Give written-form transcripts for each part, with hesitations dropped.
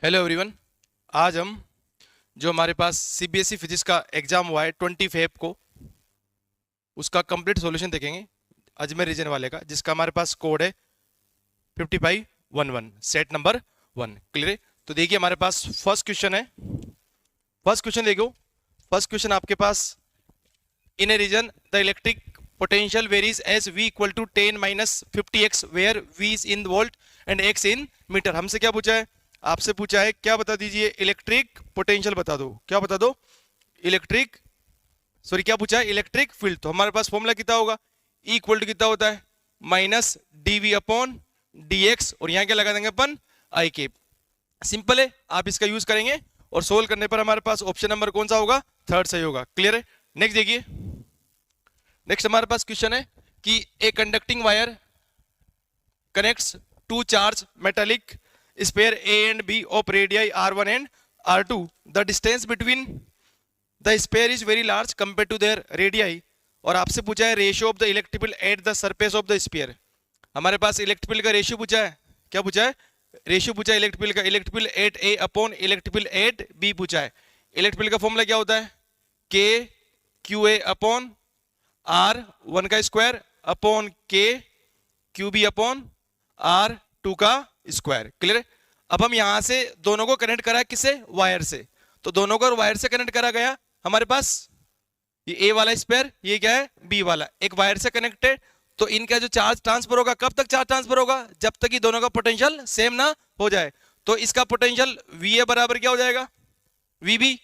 Hello everyone. आज हम जो हमारे पास सीबीएसई फिजिक्स का एग्जाम हुआ है 20 फेब को, उसका कंप्लीट सॉल्यूशन देखेंगे अजमेर रीजन वाले का, जिसका हमारे पास कोड है 5511 सेट नंबर 1। क्लियर है? तो देखिए हमारे पास फर्स्ट क्वेश्चन है। फर्स्ट क्वेश्चन देखो। फर्स्ट क्वेश्चन आपके पास, in a region the electric potential varies as v equal to 10 minus 50x where v is in volt and x in metre. हमसे क्या पूछा है? आपसे पूछा है क्या बता दीजिए, इलेक्ट्रिक पोटेंशियल बता दो। क्या बता दो? इलेक्ट्रिक, सॉरी क्या पूछा है? Electric field. तो हमारे पास फॉर्मूला कितना होगा? E इक्वल टू कितना होता है? माइनस dv अपॉन dx, और यहाँ क्या लगा देंगे अपन? आई के। सिंपल है, आप इसका यूज करेंगे और सोल्व करने पर हमारे पास ऑप्शन नंबर कौन सा होगा? थर्ड सही होगा। क्लियर है? नेक्स्ट देखिए। नेक्स्ट हमारे पास क्वेश्चन है कि a conducting wire connects two charge metallic sphere A and B of radii r1 and r2। The distance between the sphere is very large compare to their radii. और आपसे पूछा है ratio of the electrical at the surface of the sphere. हमारे पास electrical का ratio पूछा है। क्या पूछा है? रेशियो पूछा है इलेक्ट्रिकल का। Electrical at A upon electrical at B पूछा है। इलेक्ट्रिकल का फॉर्मूला क्या होता है? K Q A upon R one का square upon K Q B upon R two का स्क्वायर। क्लियर है? अब हम यहां से दोनों को कनेक्ट करा किससे? वायर से। तो दोनों को वायर से कनेक्ट करा गया हमारे पास। ये ए वाला स्क्वायर, ये क्या है? बी वाला, एक वायर से कनेक्टेड। तो इनका जो चार्ज ट्रांसफर होगा, कब तक चार्ज ट्रांसफर होगा? जब तक कि दोनों का पोटेंशियल सेम ना हो जाए। तो इसका पोटेंशियल वी ए बराबर क्या हो जाएगा? We B.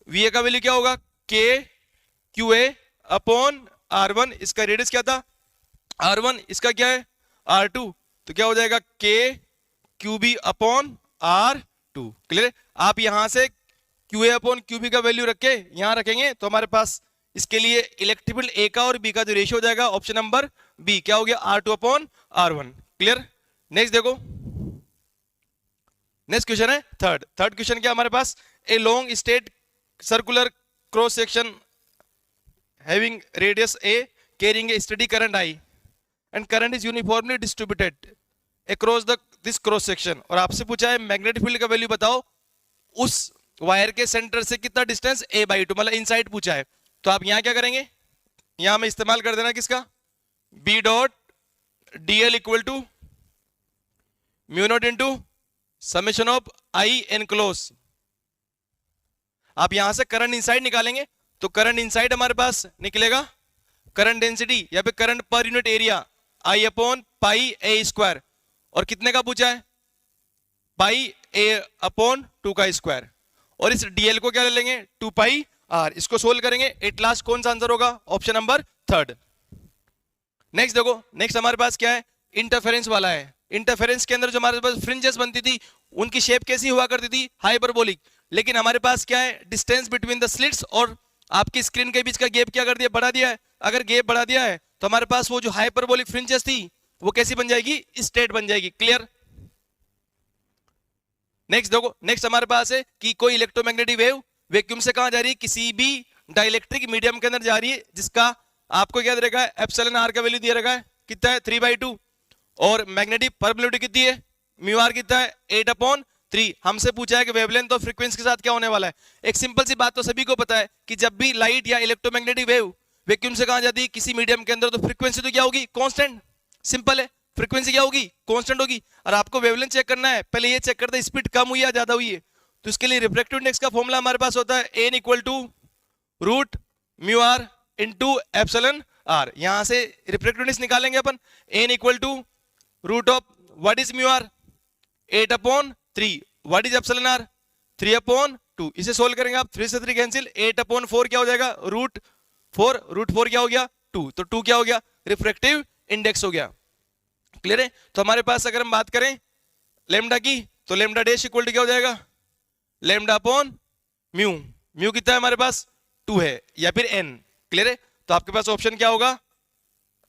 वी ए का वैल्यू क्या होगा? के क्यू ए अपॉन R1। इसका रेडियस क्या था? R1। इसका क्या है? R2। तो क्या हो जाएगा? K QB upon R2। Clear? आप यहां से QA अपॉन QB का वैल्यू रख के यहां रखेंगे तो हमारे पास इसके लिए इलेक्ट्रिकल A का और B का जो रेशियो हो जाएगा ऑप्शन नंबर B, क्या हो गया? R2 upon R1। Clear? Next देखो। नेक्स्ट क्वेश्चन है थर्ड। थर्ड क्वेश्चन क्या हमारे पास? A long straight circular cross section having radius a carrying a steady current I and current is uniformly distributed across this cross section। और आपसे पूछा है magnetic field का वैल्यू बताओ उस वायर के सेंटर से कितना डिस्टेंस a/2, मतलब इनसाइड पूछा है। तो आप यहां क्या करेंगे? यहां में इस्तेमाल कर देना किसका? b dot dl equal to mu naught into summation of I enclosed. आप यहां से करंट इनसाइड निकालेंगे तो करंट इनसाइड हमारे पास निकलेगा करंट डेंसिटी या फिर current per unit area I upon pi A square. और कितने का पूछा है? पाई ए अपॉन 2 का स्क्वायर। और इस डीएल को क्या ले लेंगे? 2 पाई आर। इसको सोल्व करेंगे, एट लास्ट कौन सा आंसर होगा? Option number third. नेक्स्ट देखो। नेक्स्ट हमारे पास क्या है? इंटरफेरेंस वाला है। इंटरफेरेंस के अंदर जो हमारे पास फ्रिंजेस बनती थी उनकी शेप कैसी हुआ करती थी? हाइपरबोलिक। लेकिन हमारे पास क्या है? डिस्टेंस बिटवीन द स्लिट्स और आपकी स्क्रीन के बीच का गैप क्या कर दिया? बढ़ा दिया है। अगर गैप बढ़ा दिया है तो हमारे पास वो जो हाइपरबोलिक फ्रिंजेस थी वो कैसी बन जाएगी? स्ट्रेट बन जाएगी। क्लियर? नेक्स्ट देखो। नेक्स्ट हमारे पास है कि कोई इलेक्ट्रोमैग्नेटिक वेव वैक्यूम से कहां जा रही है? किसी भी डाइलेक्ट्रिक मीडियम के अंदर जा रही है, जिसका आपको क्या दे रखा है? एप्सिलॉन आर का वैल्यू दिया रखा है। कितना है? 3/2। और मैग्नेटिक परमिटिविटी कितनी है? म्यू आर कितना है? 8/3। हमसे पूछा है कि वेवलेंथ और फ्रीक्वेंसी के साथ क्या होने वाला है। एक सिंपल सी बात तो सभी को पता है कि जब भी लाइट या इलेक्ट्रोमैग्नेटिक वेव वैक्यूम से कहां जाती है? किसी मीडियम के अंदर, तो फ्रीक्वेंसी तो क्या होगी? कांस्टेंट। सिंपल है, फ्रीक्वेंसी क्या होगी? कांस्टेंट होगी। और आपको वेवलेंथ चेक करना है, पहले ये चेक करते हैं स्पीड कम हुई या ज्यादा हुई है। तो इसके लिए रिफ्रैक्टिव इंडेक्स का फॉर्मूला हमारे पास होता है n equal to root mu r into epsilon r. यहां से रिफ्रैक्टिव इंडेक्स निकालेंगे अपन। N equal to root of what is mu r? 8/3। What is epsilon r? 3/2। इसे सोल्व करेंगे आप, 3 से 3 कैंसिल। 8/4 क्या हो जाएगा? रूट 4। रूट 4 क्या हो गया? 2। तो 2 क्या हो गया? रिफ्रैक्टिव इंडेक्स हो गया। क्लियर है? तो हमारे पास अगर हम बात करें लेमडा की, तो लेमडा डैश इक्वल टू क्या हो जाएगा? Lambda upon mu. म्यू कितना है हमारे पास? 2 है, या फिर n। क्लियर है? तो आपके पास ऑप्शन क्या होगा?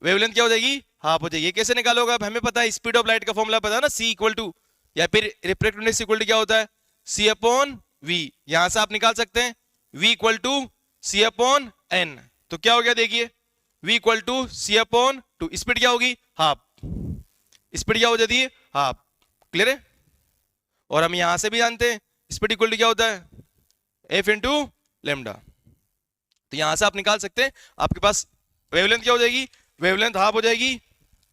वेवलेंथ क्या हो जाएगी? हाफ हो जाएगी। ये कैसे निकालोगे? अब हमें पता है स्पीड ऑफ लाइट का फॉर्मूला पता है ना, c इक्वल टू, या फिर रिफ्रैक्टिव इंडेक्स इक्वल टू क्या होता है? c upon v। यहां से आप निकाल सकते हैं v equal to c upon n। तो क्या हो गया? देखिए v equal to c upon 2। Speed क्या होगी? हाफ। स्पीड क्या हो जाती है? हाफ। क्लियर है? और हम यहां से भी जानते हैं स्पीड इक्वल टू क्या होता है, एफ इंटू लेमडा। तो यहां से आप निकाल सकते हैं, आपके पास वेवलेंथ क्या हो जाएगी, वेवलेंथ हाफ हो जाएगी,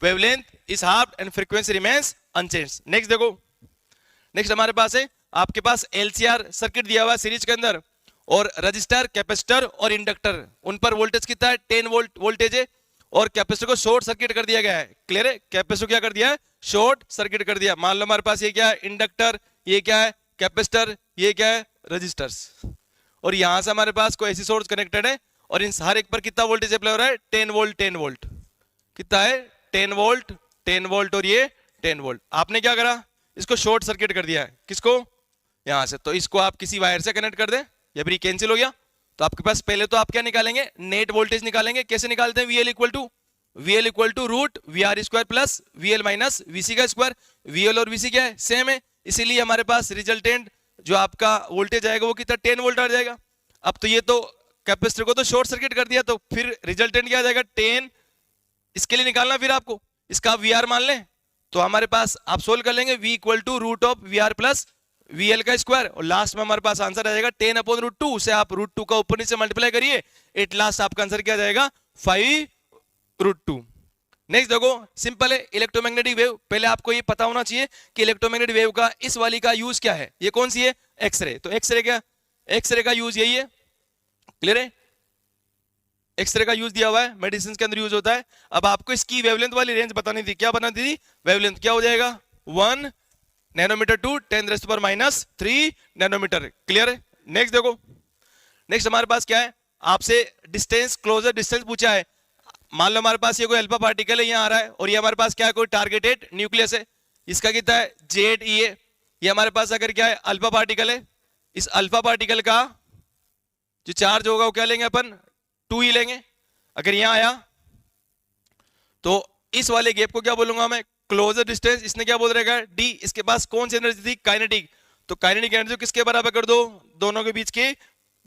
wavelength is half and frequency remains unchanged. Next देखो, नेक्स्ट हमारे पास है, आपके पास एलसीआर सर्किट दिया हुआ है सीरीज के अंदर, और रजिस्टर, कैपेसिटर और इंडक्टर, उन पर वोल्टेज कितना है, 10 वोल्ट वोल्टेज है, और कैपेसिटर को शॉर्ट सर्किट कर दिया गया है। क्लियर है, कैपेसिटर क्या कर दिया है, शॉर्ट सर्किट कर दिया। मान लो हमारे पास ये क्या है, इंडक्टर, ये क्या है कैपेसिटर, ये क्या है रजिस्टर्स, और यहां से हमारे पास कोई ऐसी सोर्स कनेक्टेड है, और इन हर एक पर कितना वोल्टेज अप्लाई हो रहा है, 10 वोल्ट 10 वोल्ट, कितना है 10 वोल्ट 10 वोल्ट, और ये 10 वोल्ट। आपने क्या करा, इसको शॉर्ट सर्किट कर दिया है, किसको, यहां से। तो इसको आप किसी वायर से कनेक्ट कर दें, या फिर कैंसिल हो गया। तो आपके पास पहले तो आप क्या निकालेंगे, नेट वोल्टेज निकालेंगे। कैसे निकालते हैं, VL equal to root VR square plus VL minus VC का स्क्वायर। VL और VC क्या है, सेम है, इसीलिए हमारे पास रिजल्टेंट जो आपका वोल्टेज आएगा वो कितना 10 वोल्ट आ जाएगा। अब तो ये तो कैपेसिटर को तो शॉर्ट सर्किट कर दिया, तो फिर रिजल्टेंट क्या आ जाएगा 10। इसके लिए निकालना फिर आपको, इसका आप VR मान लें, तो हमारे पास आप सोल्व कर लेंगे, V equal to root of VR plus VL का स्क्वायर, और लास्ट में हमारे पास आंसर आ जाएगा 10 अपॉन रूट 2। उसे आप रूट 2 का ऊपर नीचे मल्टीप्लाई करिए, एट लास्ट आपका आंसर क्या जाएगा 5 रूट 2। नेक्स्ट देखो, सिंपल है, इलेक्ट्रोमैग्नेटिक वेव। पहले आपको ये पता होना चाहिए कि इलेक्ट्रोमैग्नेटिक वेव का इस वाली का यूज क्या है। ये कौन सी है, एक्सरे। तो एक्सरे क्या, एक्सरे का यूज यही है, क्लियर है, एक्सरे का यूज दिया हुआ है, मेडिसिन के अंदर यूज होता है। अब आपको इसकी वेवलेंथ वाली रेंज बतानी थी, क्या बतानी थी, वेवलेंथ क्या हो जाएगा 1 नैनोमीटर टू 10⁻³ नैनोमीटर। क्लियर है। नेक्स्ट देखो, नेक्स्ट हमारे पास क्या है, आपसे डिस्टेंस, क्लोजर डिस्टेंस पूछा है। मान लो हमारे पास ये कोई अल्फा पार्टिकल है, यहाँ आ रहा है, और ये हमारे पास क्या है, कोई टारगेटेड न्यूक्लियस है, इसका कितना है ZeA। ये हमारे पास अगर क्या है अल्फा पार्टिकल है, इस अल्फा पार्टिकल का जो चार्ज होगा वो क्या लेंगे अपन, 2E लेंगे। अगर यहाँ आया तो इस वाले गैप को क्या बोलूंगा मैं, क्लोजर डिस्टेंस। इसने क्या बोल रहेगा D। इसके पास कौन सी एनर्जी थी, काइनेटिक। तो काइनेटिक एनर्जी किसके बराबर कर दो, दोनों के बीच की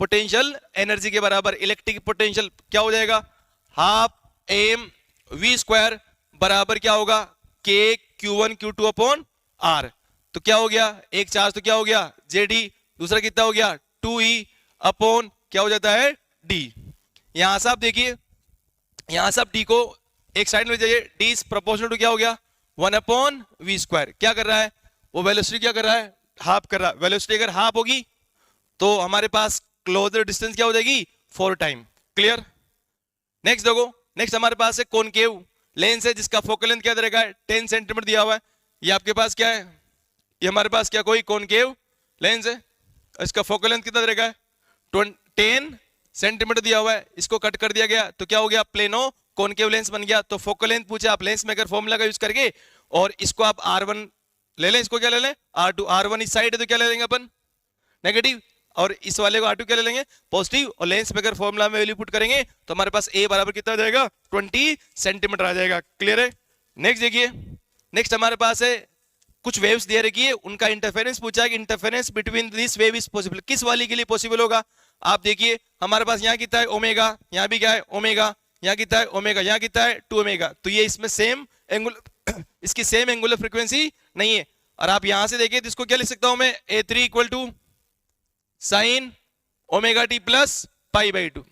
पोटेंशियल एनर्जी के बराबर। इलेक्ट्रिक पोटेंशियल क्या हो जाएगा, हाफ mv स्क्वायर बराबर क्या होगा, k q1 q2 upon r। तो क्या हो गया, एक चार्ज तो क्या हो गया JD, दूसरा कितना हो गया 2E अपॉन क्या हो जाता है D। यहां से आप देखिए, यहां से आप D को एक साइड में जाइए, D इज प्रोपोर्शनल टू क्या हो गया 1 अपॉन v स्क्वायर। क्या कर रहा है वो, वेलोसिटी क्या कर रहा है, हाफ कर रहा है। वेलोसिटी अगर हाफ होगी तो हमारे पास क्लोजर डिस्टेंस क्या हो जाएगी 4 टाइम। क्लियर। नेक्स्ट देखो, नेक्स्ट हमारे पास है कॉनकेव लेंस है, जिसका फोकल लेंथ क्या रहेगा 10 सेंटीमीटर दिया हुआ है। ये आपके पास क्या है, ये हमारे पास क्या कोई कॉनकेव लेंस है, इसका फोकल लेंथ कितना रहेगा 10 सेंटीमीटर दिया हुआ है। इसको कट कर दिया गया तो क्या हो गया, प्लेनो कॉनकेव लेंस बन गया। तो फोकल लेंथ पूछे आप लेंस मेकर फॉर्मूला का यूज करके, और इसको आप R1 ले लें, इसको क्या ले लें R2। R1 इस साइड है तो क्या ले लेंगे अपन नेगेटिव, और इस वाले को R2 क्या ले लेंगे पॉजिटिव, और लेंस मेकर फॉर्मूला में वैल्यू पुट करेंगे तो हमारे पास A बराबर कितना आ जाएगा 20 सेंटीमीटर आ जाएगा। क्लियर है। नेक्स्ट देखिए, नेक्स्ट हमारे पास है कुछ वेव्स दे रखी है, उनका इंटरफेरेंस पूछा है कि interference between this wave is possible, किस वाली के लिए पॉसिबल होगा। आप देखिए हमारे पास यहाँ कितना है ओमेगा, यहाँ भी क्या है ओमेगा, यहाँ कितना है ओमेगा, यहाँ कितना है 2 ओमेगा। तो ये इसमें सेम एंगुलर इसकी सेम एंगुलर फ्रीक्वेंसी नहीं है। और आप यहां से देखिए तो इसको क्या लिख सकता हूं मैं, A3 equal to sine omega t plus π/2।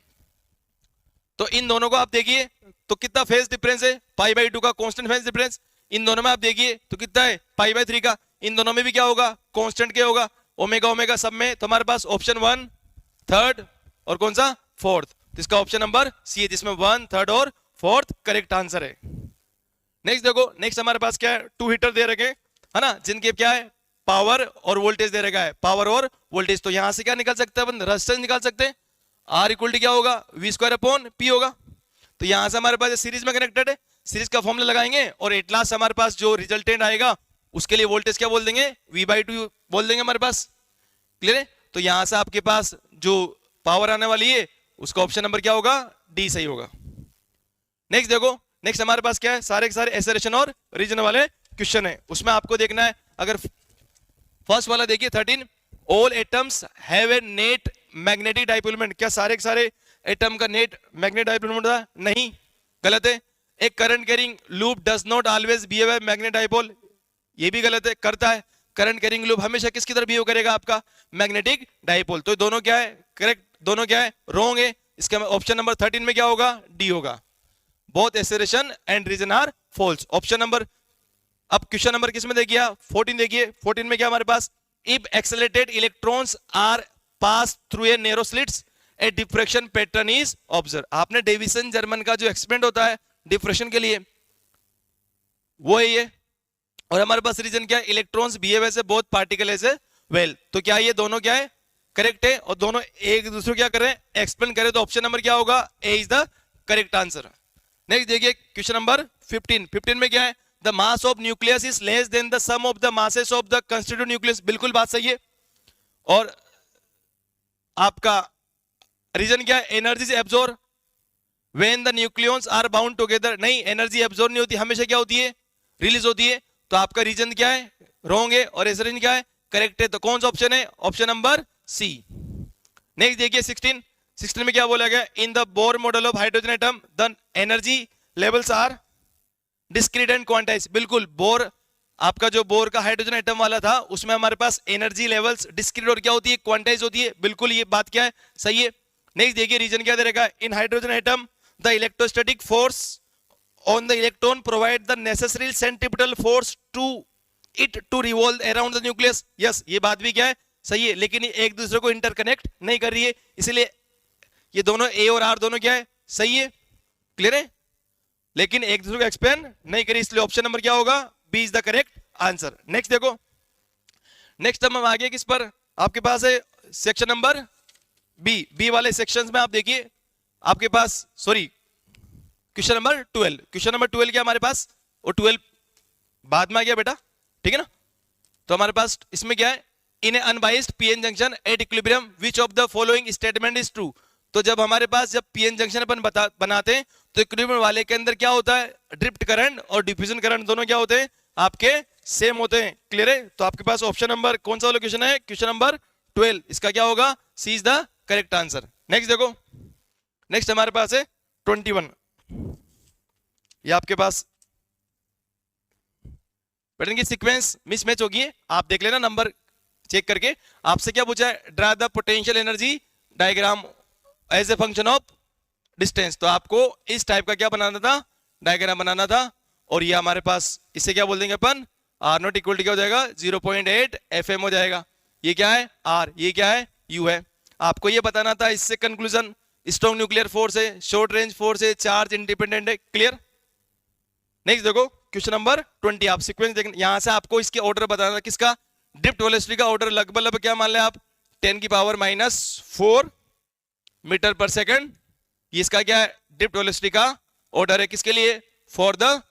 तो इन दोनों को आप देखिए तो कितना फेज डिफरेंस है, π/2 का कांस्टेंट फेज डिफरेंस। इन दोनों में आप देखिए तो कितना है π/3 का। इन दोनों में भी क्या होगा कांस्टेंट क्या होगा, ओमेगा ओमेगा सब में। तो हमारे पास ऑप्शन 1 3rd और कौन सा 4th, तो इसका ऑप्शन नंबर सी है, जिसमें 1 3rd और 4th करेक्ट आंसर है। नेक्स्ट देखो, नेक्स्ट हमारे पास क्या है, 2 हीटर दे रखे है ना, जिनके क्या है पावर और वोल्टेज दे रखा है, पावर और वोल्टेज। तो यहां से क्या निकल सकते हैं अपन, रेजिस्टेंस निकाल सकते हैं। R इक्वल टू क्या होगा V² अपॉन P होगा। तो यहां से हमारे पास सीरीज में कनेक्टेड है, सीरीज का फॉर्मूला लगाएंगे, और एट लास्ट हमारे पास जो रिजल्टेंट आएगा उसके लिए वोल्टेज क्या बोल देंगे V/2 बोल देंगे हमारे पास। क्लियर है। तो यहां से आपके पास जो पावर आने वाली है उसका ऑप्शन नंबर क्या होगा D सही होगा। नेक्स्ट देखो, नेक्स्ट हमारे पास क्या है, सारे के सारे एसेलेरेशन और रीजन वाले क्वेश्चन है। उसमें आपको देखना है, अगर फर्स्ट वाला देखिए 13, all atoms have a net magnetic dipole moment. क्या सारे के सारे एटम का नेट मैग्नेटिक डाइपोल मोमेंट था, नहीं, गलत है। एक current carrying loop does not always behave as magnetic dipole, ये भी गलत है, करता है। करंट कैरिंग लूप हमेशा किसकी तरफ बिहेव करेगा? आपका मैग्नेटिक डाइपोल। तो दोनों क्या है? करेक्ट। दोनों क्या है? रॉन्ग है। इसका ऑप्शन नंबर 13 में क्या होगा? डी होगा। Both acceleration and reason are false. Option number, अब क्वेश्चन नंबर किस में देखिए? 14 देखिए। 14 में क्या हमारे पास? If accelerated electrons are pass through a narrow slits a diffraction pattern is observe. आपने डेविसन जर्मन का जो एक्सपेरिमेंट होता है डिफ्रेक्शन के लिए, वो है ये। और हमारे पास रीजन क्या है? Electrons behave as a both particle as a well. तो क्या ये दोनों क्या है? करेक्ट है। और दोनों एक दूसरे क्या कर रहे हैं? एक्सप्लेन करें। तो ऑप्शन नंबर क्या होगा? A is the correct answer. Next देखिए क्वेश्चन नंबर 15। 15 में क्या है? The mass of nucleus is less than the sum of the masses of the constituent nucleus. बिल्कुल बात सही है। और आपका रीजन क्या है? Energy absorb when the nucleons are bound together. नहीं, एनर्जी एब्जॉर्ब नहीं होती, हमेशा क्या होती है? रिलीज होती है। तो आपका रीजन क्या है? रॉन्ग है। और रीजन क्या है? करेक्ट है। तो कौन सा ऑप्शन है? Option number C. नेक्स्ट देखिए 16। 16 में क्या बोला गया? In the Bohr model of hydrogen atom the energy levels are discrete and quantized. बिल्कुल, बोर, आपका जो बोर का हाइड्रोजन एटम वाला था उसमें हमारे पास एनर्जी लेवल्स डिस्क्रीट और क्या होती है? क्वांटाइज होती है। बिल्कुल ये बात क्या है? सही है। नेक्स्ट देखिए रीजन क्या दे रहेगा? In hydrogen atom the electrostatic force on the electron provide the necessary centripetal force to it to revolve around the nucleus. yes, ये बात भी क्या है? सही है। लेकिन ये एक दूसरे को इंटरकनेक्ट नहीं कर रही है, इसलिए ये दोनों ए और आर दोनों क्या है? सही है। क्लियर है। लेकिन एक दूसरे को एक्सप्लेन नहीं करी, इसलिए ऑप्शन नंबर क्या होगा? B is the correct answer. Next देखो। नेक्स्ट हम आगे किस पर? आपके पास है सेक्शन नंबर बी। बी वाले सेक्शंस में आप देखिए आपके पास, sorry, question number 12। Question number 12 क्या हमारे पास? और 12 बाद में आ गया बेटा, ठीक है ना। तो हमारे पास इसमें क्या है? In a unbiased P N junction at equilibrium which of the following statement is true. तो जब हमारे पास जब पीएन जंक्शन अपन बनाते हैं तो इक्विलिब्रियम वाले के अंदर क्या होता है? ड्रिफ्ट करंट और डिफ्यूजन करंट दोनों क्या होते हैं? आपके सेम होते हैं। क्लियर है। तो आपके पास ऑप्शन नंबर कौन सा वाला क्वेश्चन है? Question number 12। इसका क्या होगा? C is the correct answer. Next देखो। नेक्स्ट हमारे पास है 21। ये आपके पास पैटर्न की सीक्वेंस मिसमैच होगी, आप देख लेना नंबर चेक करके। आपसे क्या पूछा है? Draw the potential energy diagram as a function of distance. तो आपको इस टाइप का क्या बनाना था? डायग्राम बनाना था। और ये हमारे पास इसे क्या बोल देंगे अपन? आर नॉट इक्वल टू क्या हो जाएगा? 0.8 FM हो जाएगा। ये क्या है? आर। ये क्या है? यू है। आपको ये बताना था इससे कंक्लूजन स्ट्रॉन्ग न्यूक्लियर फोर्स है, शॉर्ट रेंज फोर्स है, चार्ज इंडिपेंडेंट है। क्लियर। नेक्स्ट देखो क्वेश्चन नंबर 20। आप सीक्वेंस देखना, यहां से आपको इसके ऑर्डर बताना किसका? ड्रिफ्ट वेलोसिटी का ऑर्डर लगभग क्या मान ले आप? 10⁻⁴ मीटर पर सेकंड। इसका क्या है? ड्रिफ्ट वेलोसिटी का ऑर्डर है किसके लिए? For the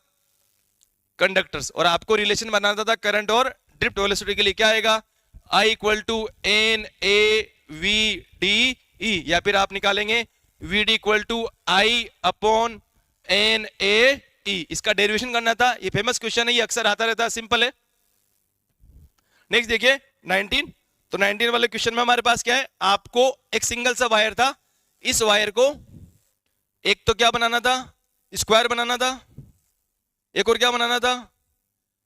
conductors. और आपको रिलेशन बनाना था करंट और ड्रिफ्ट वेलोसिटी के लिए। क्या आएगा? I = NAVDE, या फिर आप निकालेंगे VD = I/NAE। इसका डेरिवेशन करना था। ये फेमस क्वेश्चन है, ये अक्सर आता रहता है, सिंपल है। नेक्स्ट देखिए 19। तो 19 वाले क्वेश्चन में हमारे पास क्या है? आपको एक सिंगल सा वायर था, इस वायर को एक तो क्या बनाना था? स्क्वायर बनाना था। एक और क्या बनाना था?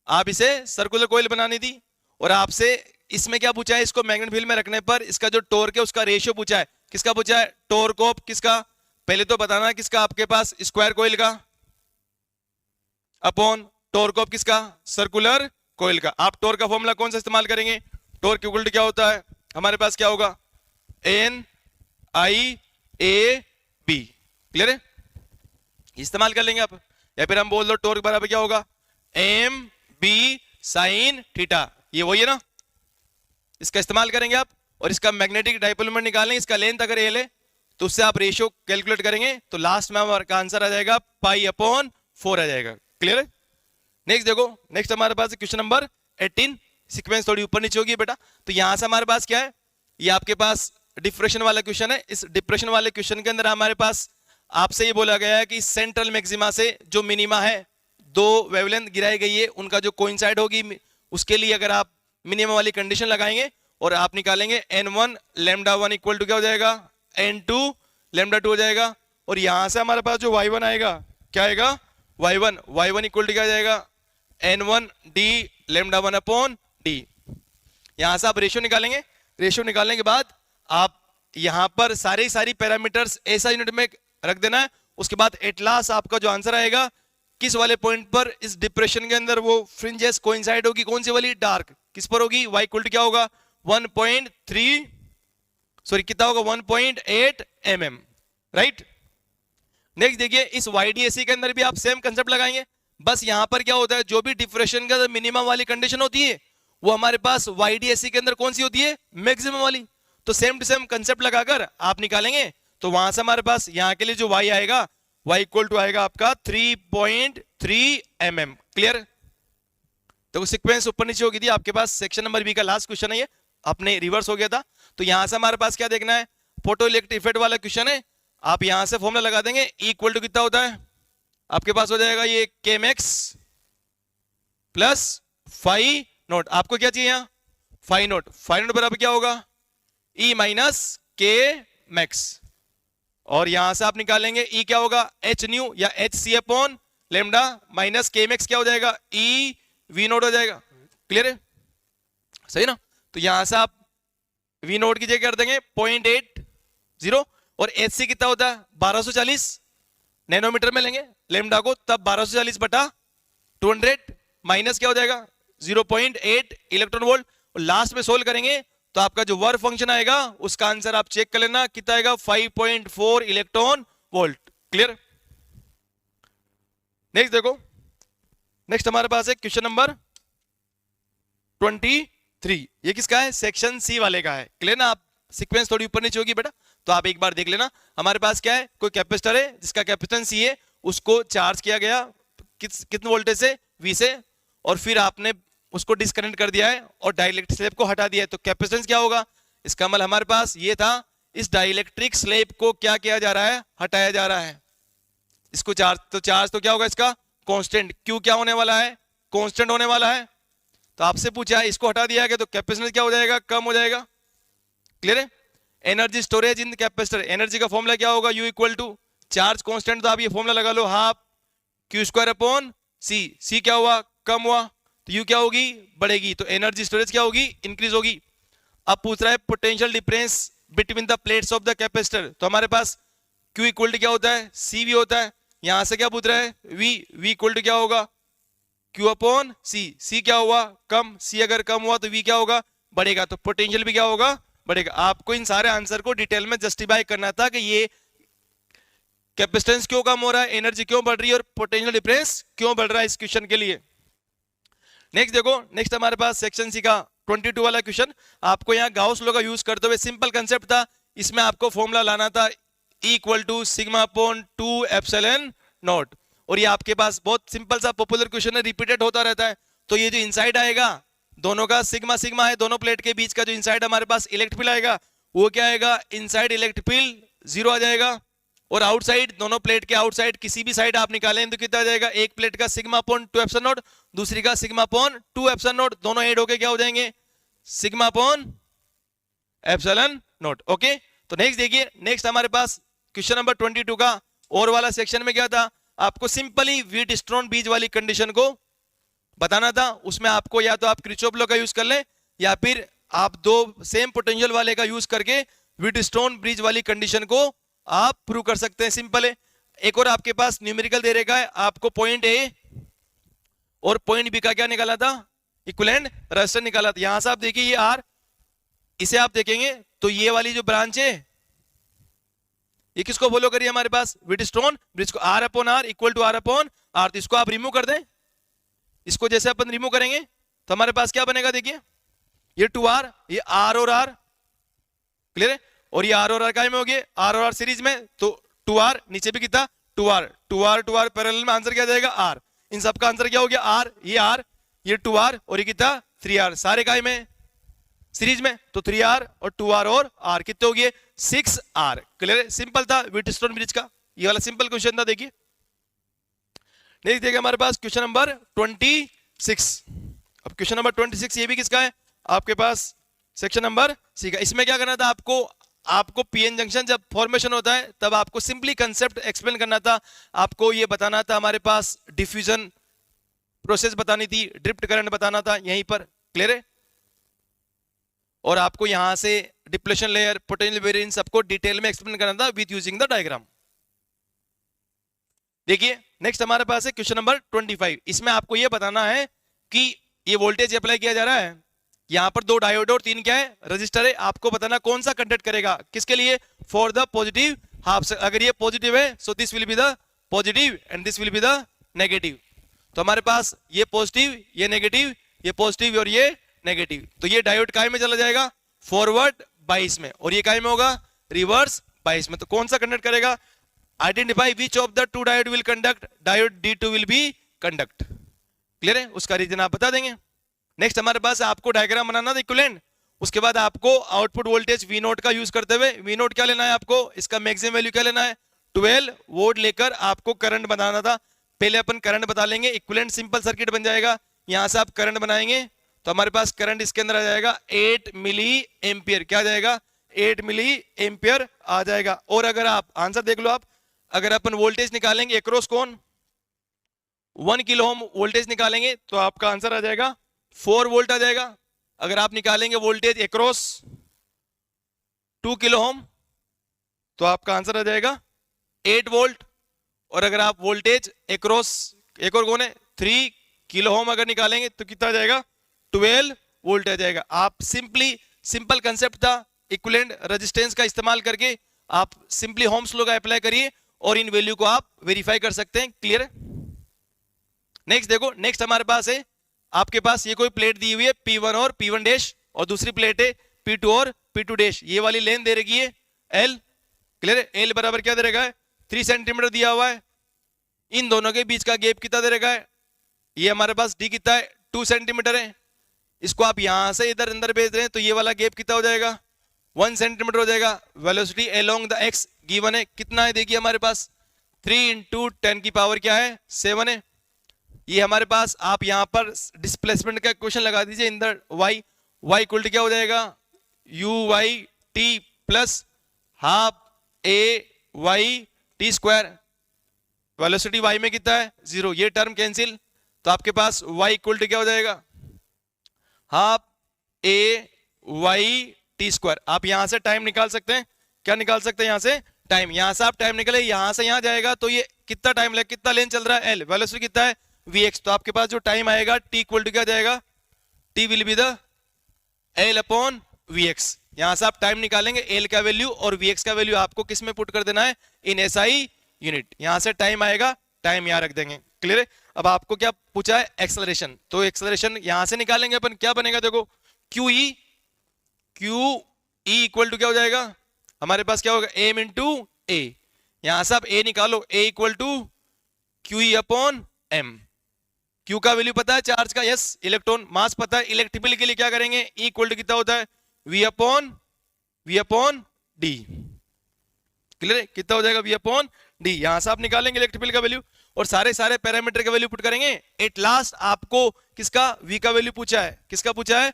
आप इसे सर्कुलर कॉइल बनानी थी। और आपसे इसमें क्या पूछा है? इसको मैग्नेट फील्ड में रखने पर इसका जो टॉर्क है उसका रेशियो पूछा है। किसका पूछा है? टॉर्क ऑफ किसका? पहले तो बताना किसका? आपके पास स्क्वायर कॉइल का अपॉन टॉर्क ऑफ किसका? सर्कुलर कॉइल का। आप टॉर्क का फॉर्मूला कौन सा इस्तेमाल करेंगे? टॉर्क इक्वल टू क्या होता है? हमारे पास क्या होगा? NIAB। क्लियर है। इस्तेमाल कर लेंगे आप, या फिर हम बोल दो टॉर्क बराबर क्या होगा? MB sin theta. ये वही है ना, इसका इस्तेमाल करेंगे आप। और इसका मैग्नेटिक डाइपोल मोमेंट निकालेंगे। इसका लेंथ अगर L है तो उससे आप रेशियो कैलकुलेट करेंगे तो लास्ट में हमारा आंसर आ जाएगा π/4 आ जाएगा। क्लियर है। नेक्स्ट देखो। नेक्स्ट हमारे पास क्वेश्चन नंबर 18। सीक्वेंस थोड़ी ऊपर नीचे होगी बेटा। तो यहां से हमारे पास क्या है? ये आपके पास डिप्रेशन वाला क्वेश्चन है। इस डिप्रेशन वाले क्वेश्चन के अंदर हमारे पास आपसे ये बोला गया है कि सेंट्रल मैक्सिमा से जो मिनिमा है, दो वेवलेंथ गिराई गई है, उनका जो कोइंसाइड होगी उसके लिए अगर आप मिनिमम वाली कंडीशन लगाएंगे और आप निकालेंगे n1 λ1 इक्वल टू क्या हो जाएगा? n2 λ2 हो जाएगा। और यहां से हमारे पास जो y1 आएगा, क्या आएगा? y1 इक्वल टू क्या आ जाएगा? n1 d λ1 upon d। यहां से आप रेशियो निकालेंगे, रेशियो निकालने के बाद आप यहां पर सारी पैरामीटर्स ऐसा यूनिट में रख देना है। उसके बाद एट लास्ट आपका जो आंसर आएगा किस वाले पॉइंट पर इस डिप्रेशन के अंदर वो फ्रिंजेस कोइंसाइड होगी, कौन सी वाली, डार्क, किस पर होगी, y इक्वल टू क्या होगा 1.3 सॉरी कितना होगा 1.8 mm, राइट। नेक्स्ट देखिए इस YDAC के अंदर भी आप सेम कंसेप्ट लगाएंगे, बस यहां पर क्या होता है जो भी डिप्रेशन का मिनिमम वाली कंडीशन होती है वो हमारे पास YDAC के अंदर कौन सी होती है, मैक्सिमम वाली। तो सेम टू सेम कंसेप्ट लगाकर आप निकालेंगे तो वहां से हमारे पास यहाँ के लिए जो y आएगा y इक्वल टू आएगा आपका 3.3 mm। क्लियर। तो सीक्वेंस ऊपर नीचे होगी थी आपके पास, सेक्शन नंबर बी का लास्ट क्वेश्चन है ये, अपने रिवर्स हो गया था। तो यहां से हमारे पास क्या देखना है, फोटो इलेक्ट्रिक इफेक्ट वाला क्वेश्चन है। आप यहां से फॉर्मूला लगा देंगे, E इक्वल टू कितना होता है आपके पास हो जाएगा ये kmax प्लस फाई नोट। आपको क्या चाहिए यहाँ फाई नोट, फाई नोट बराबर क्या होगा E माइनस के मैक्स। और यहां से आप निकालेंगे E क्या होगा h न्यू या h c upon lambda minus के मैक्स क्या हो जाएगा E v नोट हो जाएगा। क्लियर है, सही ना। तो यहां से आप v नोट की जगह कर देंगे 0.80 और एच सी कितना होता है 1240 नैनोमीटर में लेंगे लेमडा को, तब 1240 बटा 200 माइनस क्या हो जाएगा 0.8 इलेक्ट्रॉन वोल्ट। और लास्ट में सोल्व करेंगे तो आपका जो वर्क फंक्शन आएगा उसका आंसर आप चेक कर लेना कितना आएगा 5.4 इलेक्ट्रॉन वोल्ट। क्लियर। नेक्स्ट देखो, नेक्स्ट हमारे पास है क्वेश्चन नंबर 23। ये किसका है, सेक्शन सी वाले का है। क्लियर ना। आप सीक्वेंस थोड़ी ऊपर नीचे होगी बेटा, तो आप एक बार देख लेना। हमारे पास क्या है, कोई कैपेसिटर है जिसका कैपेसिटेंस सी है, उसको चार्ज किया गया कितने वोल्टेज से V से, और फिर आपने उसको डिस्कनेक्ट कर दिया है और डाइलेक्ट्रिक स्लैब को हटा दिया है। तो कैपेसिटेंस क्या होगा, इसका मतलब हमारे पास ये था, इस डाइलेक्ट्रिक स्लैब को क्या किया जा रहा है, हटाया जा रहा है इसको चार्ज। तो चार्ज तो क्या होगा इसका कांस्टेंट, Q क्या होने वाला है, कांस्टेंट होने वाला है। तो आपसे पूछा है इसको हटा दिया गया तो कैपेसिटेंस क्या हो जाएगा, कम हो जाएगा। क्लियर है। Energy storage in capacitor, energy का फॉर्मूला क्या होगा U equal to charge constant, तो आप ये फॉर्मूला लगा लो half Q square upon C। C क्या हुआ, कम हुआ, तो U क्या होगी, बढ़ेगी, तो एनर्जी स्टोरेज क्या होगी, इंक्रीज होगी। अब पूछ रहा है potential difference between the plates of the capacitor, तो हमारे पास Q इक्वल टू क्या होता है, CV होता है। यहां से क्या पूछ रहा है V इक्वल टू क्या होगा Q अपॉन C। C क्या हुआ, कम, C अगर कम हुआ तो V क्या होगा, बढ़ेगा, तो पोटेंशियल भी क्या होगा, बढ़ेगा। आपको इन सारे आंसर को डिटेल में जस्टिफाई करना था कि ये कैपेसिटेंस क्यों कम हो रहा है, एनर्जी क्यों बढ़ रही है और पोटेंशियल डिफरेंस क्यों बढ़ रहा है इस क्वेश्चन के लिए। नेक्स्ट देखो, नेक्स्ट हमारे पास सेक्शन सी का 22 वाला क्वेश्चन। आपको यहाँ गाउस लॉ का यूज करते हुए सिंपल कंसेप्ट था, इसमें आपको फॉर्मूला लाना था E equal to sigma upon 2 epsilon naught. और ये आपके पास बहुत सिंपल सा पॉपुलर क्वेश्चन है, रिपीटेड होता रहता है। तो ये जो इनसाइड आएगा दोनों का सिग्मा सिग्मा है, दोनों प्लेट के बीच का जो इनसाइड हमारे पास इलेक्ट्रिक फील्ड आएगा वो क्या आएगा, इनसाइड इलेक्ट्रिक फील्ड 0 आ जाएगा। और आउटसाइड, दोनों प्लेट के आउटसाइड किसी भी साइड आप निकालें तो कितना आ जाएगा, एक प्लेट का सिग्मा अपॉन 2 एप्सिलॉन नॉट, दूसरी का सिग्मा अपॉन 2 एप्सिलॉन नॉट, दोनों ऐड होके क्या हो जाएंगे, sigma upon epsilon not. Okay. तो नेक्स्ट देखिए, नेक्स्ट हमारे पास क्वेश्चन नंबर 22 का और वाला सेक्शन में क्या था, आपको सिंपली व्हीटस्टोन ब्रिज वाली कंडीशन को बताना था। उसमें आपको या तो आप किरचॉफ लॉ का यूज कर लें या फिर आप दो सेम पोटेंशियल वाले का यूज करके व्हीटस्टोन ब्रिज वाली कंडीशन को आप प्रूव कर सकते हैं। सिंपल है। एक और आपके पास न्यूमेरिकल दे रखा है, आपको पॉइंट ए और पॉइंट बी का क्या निकाला था, इक्विवेलेंट रेजिस्टेंस निकाला था। यहां से आप देखिए ये आर, इसे आप देखेंगे तो ये वाली जो ब्रांच है ये किसको फॉलो करिए, हमारे पास व्हीटस्टोन ब्रिज को, R upon R equal to R upon R. तो इसको आप रिमूव कर दें, इसको जैसे अपन रिमूव करेंगे तो हमारे पास क्या बनेगा, देखिए ये 2r, ये r और r। क्लियर है। और ये r और r काय में हो गए, r और r सीरीज में, तो 2r नीचे भी कितना 2r पैरेलल में, आंसर क्या जाएगा r। इन सब का आंसर क्या हो गया r, ये 2r और ये कितना 3r, सारे काय में सीरीज में, तो 3r और 2r और r कितने हो गए 6r। क्लियर है। सिंपल था व्हीटस्टोन ब्रिज का ये वाला सिंपल क्वेश्चन था। देखिए नेक्स्ट देखिए हमारे पास क्वेश्चन नंबर 26। अब क्वेश्चन नंबर 26 ये भी किसका है, आपके पास सेक्शन नंबर सी का। इसमें क्या करना था आपको पीएन जंक्शन जब फॉर्मेशन होता है तब आपको सिंपली कंसेप्ट एक्सप्लेन करना था। आपको ये बताना था हमारे पास डिफ्यूजन प्रोसेस बतानी थी, ड्रिफ्ट करंट बताना था यहीं पर। क्लियर है। और आपको यहां से डिप्लेशन लेयर, पोटेंशियल वेरिएंस सबको डिटेल में एक्सप्लेन करना था विद यूजिंग द डायग्राम। देखिए नेक्स्ट हमारे पास है क्वेश्चन नंबर 25। इसमें आपको यह बताना है कि ये वोल्टेज अप्लाई किया जा रहा है, यहां पर 2 डायोड और 3 क्या है रजिस्टर है, आपको बताना कौन सा कंडक्ट करेगा, किसके लिए, फॉर द पॉजिटिव हाफ। अगर ये पॉजिटिव है so this will be the positive and this will be the negative. तो हमारे पास ये पॉजिटिव, ये नेगेटिव, ये पॉजिटिव और ये नेगेटिव। तो ये डायोड काय में चला जाएगा, फॉरवर्ड 22 में, और ये काय में होगा, रिवर्स 22 में। तो कौन सा कंडक्ट करेगा, identify which of the 2 diode will conduct, diode D2 will be conduct. Clear है, उसका रीजन आप बता देंगे। नेक्स्ट हमारे पास आपको डायग्राम बनाना था इक्विवेलेंट, उसके बाद आपको आउटपुट वोल्टेज V0 का यूज करते हुए, V0 क्या लेना है आपको, इसका मैक्सिमम वैल्यू क्या लेना है 12 वोल्ट लेकर आपको करंट बनाना था। पहले अपन करंट बता लेंगे, इक्विवेलेंट सिंपल सर्किट बन जाएगा। यहां से आप करंट बनाएंगे तो हमारे पास करंट इसके अंदर आ जाएगा 8 मिली एम्पियर। क्या आ जाएगा, 8 मिली एम्पियर आ जाएगा। और अगर आप आंसर देख लो आप, अगर अपन वोल्टेज निकालेंगे एक्रॉस कौन 1 किलो ओम वोल्टेज निकालेंगे तो आपका आंसर आ जाएगा 4 वोल्ट आ जाएगा। अगर आप निकालेंगे वोल्टेज एक्रॉस 2 किलो ओम तो आपका आंसर आ जाएगा 8 वोल्ट। और अगर आप वोल्टेज एक्रॉस एक और कौन है 3 किलो ओम अगर निकालेंगे तो कितना आ जाएगा 12 वोल्ट आ जाएगा। आप सिंपल कंसेप्ट था, इक्विवेलेंट रेजिस्टेंस का इस्तेमाल करके आप सिंपली होम्स लॉ का अप्लाई करिए और इन वैल्यू को आप वेरीफाई कर सकते हैं। क्लियर है। नेक्स्ट देखो, नेक्स्ट हमारे पास है, आपके पास ये कोई प्लेट दी हुई है P1 और P1 डैश, और दूसरी प्लेट है P2 और P2 डैश। ये वाली लेंथ दे रखी है L। क्लियर है, L बराबर क्या दे रखा है 3 सेंटीमीटर दिया हुआ है। इन दोनों के बीच का गैप कितना दे रखा है, ये हमारे पास D कितना है 2 सेंटीमीटर है। इसको आप यहां से इधर अंदर भेज रहे हैं तो ये वाला गैप कितना हो जाएगा 1 सेंटीमीटर हो जाएगा। Velocity along the x given है, कितना है देखिए हमारे पास 3 इंटू 10 की पावर क्या है 7 है। ये हमारे पास आप यहां पर डिस्प्लेसमेंट का क्वेश्चन लगा दीजिए इंदर y इक्वल टू क्या हो जाएगा u y t plus half a y t square. Velocity y में कितना है 0, ये टर्म कैंसिल, तो आपके पास y इक्वल टू क्या हो जाएगा half a y t square. आप यहां से टाइम निकाल सकते हैं, क्या निकाल सकते हैं यहां से टाइम, यहां से आप टाइम निकले, यहां से यहां जाएगा तो ये कितना टाइम लगे, कितना लेन चल रहा है l, वेलोसिटी कितना है vx। तो आपके पास जो टाइम आएगा t इक्वल टू क्या जाएगा, t will be the l upon vx। यहां से आप टाइम निकालेंगे, l का वैल्यू और vx का वैल्यू आपको किस में पुट कर देना है इन SI यूनिट। यहां से टाइम आएगा, टाइम यहां रख देंगे। क्लियर है। अब आपको क्या पूछा है एक्सेलरेशन, तो एक्सेलरेशन यहां से निकालेंगे अपन, क्या बनेगा देखो QE इक्वल टू क्या हो जाएगा हमारे पास क्या होगा m इंटू a। यहां से आप a निकालो, a equal to QE upon m। Q का वैल्यू पता है चार्ज का, यस। इलेक्ट्रॉन मास पता है, इलेक्ट्रिकल के लिए क्या करेंगे E इक्वल टू कितना होता है V अपॉन D। क्लियर है, कितना हो जाएगा V अपॉन D। यहां से आप निकालेंगे इलेक्ट्रिकल का वैल्यू और सारे पैरामीटर का वैल्यू पुट करेंगे। एट लास्ट आपको किसका V का वैल्यू पूछा है, किसका पूछा है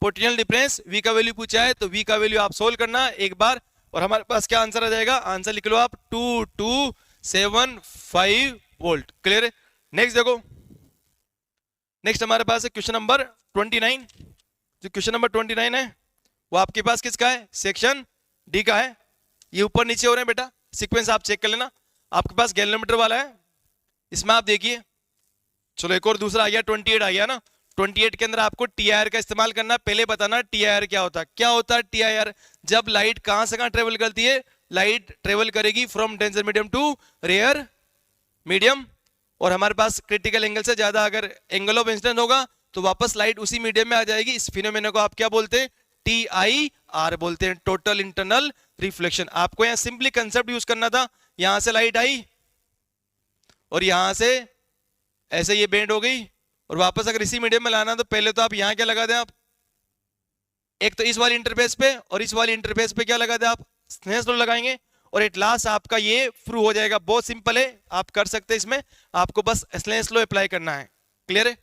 पोटेंशियल डिफरेंस V का वैल्यू पूछा है। तो V का वैल्यू आप सोल्व करना एक बार और हमारे पास क्या आंसर आ जाएगा, आंसर लिख लो आप 2275 वोल्ट। क्लियर है। नेक्स्ट देखो, नेक्स्ट हमारे पास है क्वेश्चन नंबर 29। जो क्वेश्चन नंबर 29 है वो आपके पास किसका है, सेक्शन डी का है। ये ऊपर नीचे हो रहे हैं बेटा, सीक्वेंस आप चेक कर लेना। आपके पास गैलोमीटर वाला है, इसमें आप देखिए, चलो एक और दूसरा आ गया 28 आ गया ना। 28 के अंदर आपको TIR का इस्तेमाल करना। पहले बताना TIR क्या होता है। क्या होता है TIR, जब लाइट कहां से कहां ट्रेवल करती है, लाइट ट्रेवल करेगी from denser medium to rare medium, और हमारे पास क्रिटिकल एंगल से ज्यादा अगर एंगल ऑफ इंसिडेंस होगा तो वापस लाइट उसी मीडियम में आ जाएगी। इस फिनोमेना को आप क्या बोलते हैं, TIR बोलते हैं, टोटल इंटरनल रिफ्लेक्शन। आपको यहां सिंपली कंसेप्ट यूज करना था। यहां से लाइट आई और यहां से ऐसे ये बेंड हो गई और वापस अगर इसी मीडियम में लाना तो पहले तो आप यहां क्या लगा दें, आप एक तो इस वाली इंटरफेस पे और इस वाली इंटरफेस पे क्या लगा दें, आप स्नेल्स लॉ लगाएंगे और एट लास्ट आपका ये प्रूव हो जाएगा। बहुत सिंपल है, आप कर सकते हैं इसमें, आपको बस स्नेल्स लॉ अप्लाई करना है। क्लियर है।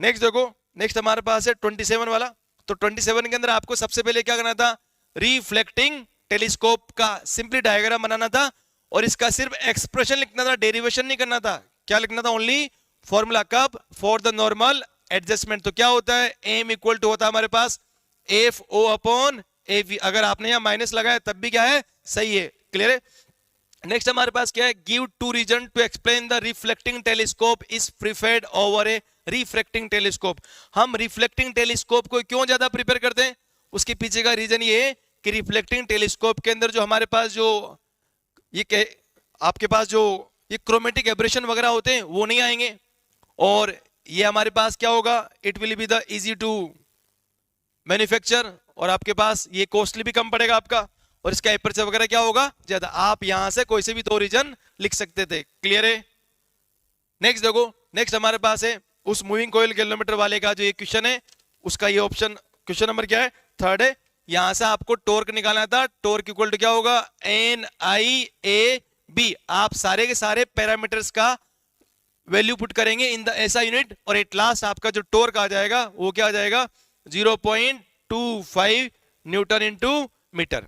नेक्स्ट देखो, नेक्स्ट हमारे पास है 27 वाला। तो 27 के अंदर आपको सबसे पहले क्या करना था, रिफ्लेक्टिंग टेलीस्कोप का सिंपली डायग्राम बनाना था और इसका सिर्फ एक्सप्रेशन लिखना था, डेरिवेशन नहीं करना था। क्या लिखना था, ओनली फॉर्मूला। कब, फॉर द नॉर्मल एडजस्टमेंट। तो क्या होता है, एम इक्वल टू होता है हमारे पास F O upon F V. अगर आपने यहां माइनस लगाया तब भी क्या है, सही है। क्लियर है। नेक्स्ट हमारे पास क्या है, give two reason to explain the reflecting telescope is preferred over a refracting telescope. हम रिफ्लेक्टिंग टेलीस्कोप को क्यों ज्यादा प्रिपेयर करते हैं, उसके पीछे का रीजन ये है कि रिफ्लेक्टिंग टेलीस्कोप के अंदर जो हमारे पास जो ये आपके पास जो ये क्रोमेटिक एब्रेशन वगैरह होते हैं वो नहीं आएंगे, और ये हमारे पास क्या होगा, it will be the easy to manufacture, और आपके पास ये कॉस्टली भी कम पड़ेगा आपका, और इसका एपर्चर वगैरह क्या होगा, ज्यादा। आप यहां से कोई से भी दो रीजन लिख सकते थे। क्लियर है। नेक्स्ट देखो, नेक्स्ट हमारे पास है उस मूविंग कोयल गैल्वेनोमीटर वाले का जो ये क्वेश्चन है, उसका ये ऑप्शन क्वेश्चन नंबर क्या है, थर्ड है। यहां से आपको टॉर्क निकालना था, टॉर्क इक्वल टू क्या होगा, एन आई ए बी। आप सारे के सारे पैरामीटर्स का वैल्यू पुट करेंगे इन द ऐसा यूनिट, और एट लास्ट आपका जो टॉर्क आ जाएगा वो क्या आ जाएगा, 0.25 न्यूटन इंटू मीटर।